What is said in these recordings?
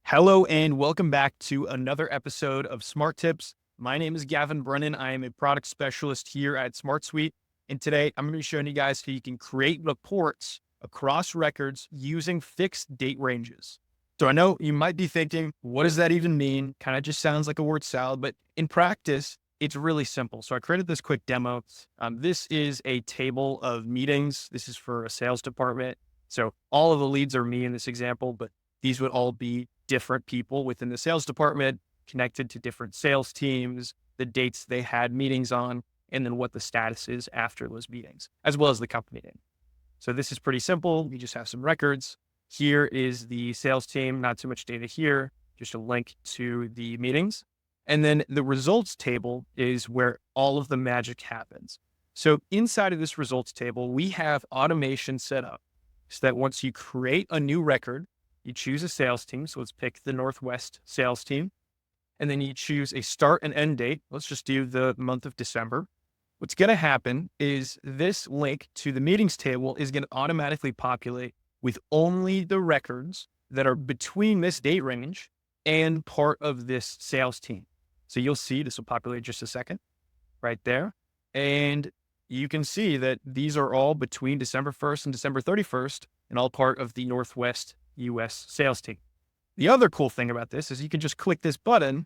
Hello and welcome back to another episode of SmartTips. My name is Gavin Brennen. I am a product specialist here at SmartSuite. And today I'm going to be showing you guys how you can create reports across records using fixed date ranges. So I know you might be thinking, what does that even mean? Kind of just sounds like a word salad, but in practice, it's really simple. So I created this quick demo. This is a table of meetings. This is for a sales department. So all of the leads are me in this example, but these would all be different people within the sales department connected to different sales teams, the dates they had meetings on, and then what the status is after those meetings, as well as the company name. So this is pretty simple. You just have some records. Here is the sales team, not too much data here, just a link to the meetings. And then the results table is where all of the magic happens. So inside of this results table, we have automation set up so that once you create a new record, you choose a sales team. So let's pick the Northwest sales team. And then you choose a start and end date. Let's just do the month of December. What's going to happen is this link to the meetings table is going to automatically populate with only the records that are between this date range and part of this sales team. So you'll see this will populate just a second right there. And you can see that these are all between December 1st and December 31st and all part of the Northwest US sales team. The other cool thing about this is you can just click this button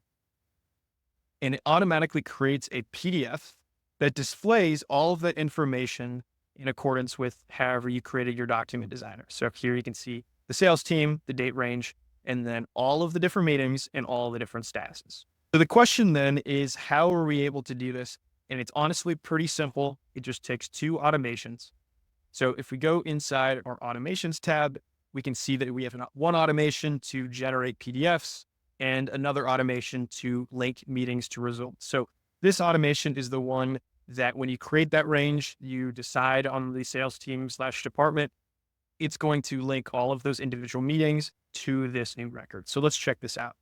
and it automatically creates a PDF that displays all of that information in accordance with however you created your document designer. So here you can see the sales team, the date range, and then all of the different meetings and all the different statuses. So the question then is, how are we able to do this? And it's honestly pretty simple. It just takes two automations. So if we go inside our automations tab, we can see that we have one automation to generate PDFs and another automation to link meetings to results. So this automation is the one that when you create that range, you decide on the sales team / department, it's going to link all of those individual meetings to this new record. So let's check this out.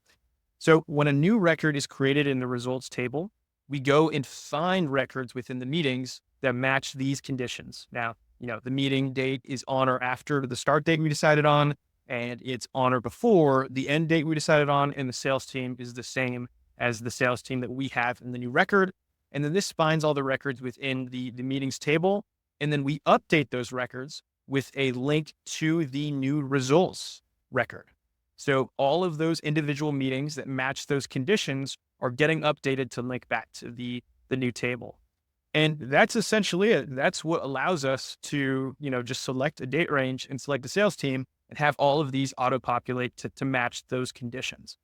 So when a new record is created in the results table, we go and find records within the meetings that match these conditions. Now, the meeting date is on or after the start date we decided on, and it's on or before the end date we decided on, and the sales team is the same as the sales team that we have in the new record. And then this finds all the records within the meetings table, and then we update those records with a link to the new results record. So all of those individual meetings that match those conditions are getting updated to link back to the new table. And that's essentially it. That's what allows us to, just select a date range and select the sales team and have all of these auto-populate to match those conditions.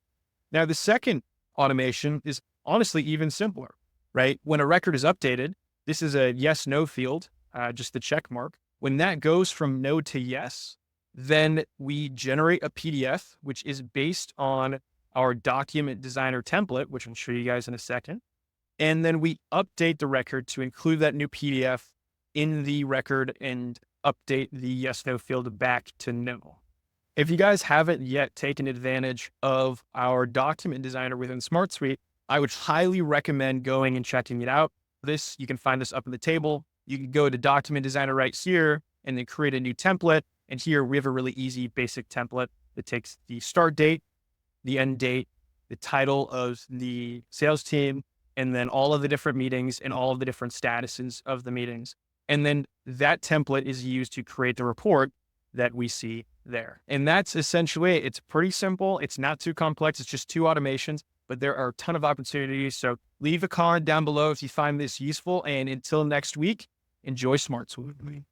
Now, the second automation is honestly even simpler, right? When a record is updated, this is a yes, no field, just the check mark. When that goes from no to yes, then we generate a PDF, which is based on our document designer template, which I'll show you guys in a second. And then we update the record to include that new PDF in the record and update the yes, no field back to no. If you guys haven't yet taken advantage of our document designer within SmartSuite, I would highly recommend going and checking it out. You can find this up in the table. You can go to document designer right here and then create a new template. And here we have a really easy basic template that takes the start date, the end date, the title of the sales team, and then all of the different meetings and all of the different statuses of the meetings. And then that template is used to create the report that we see there. And that's essentially it. It's pretty simple. It's not too complex. It's just two automations, but there are a ton of opportunities. So leave a comment down below if you find this useful. And until next week, enjoy SmartSuite.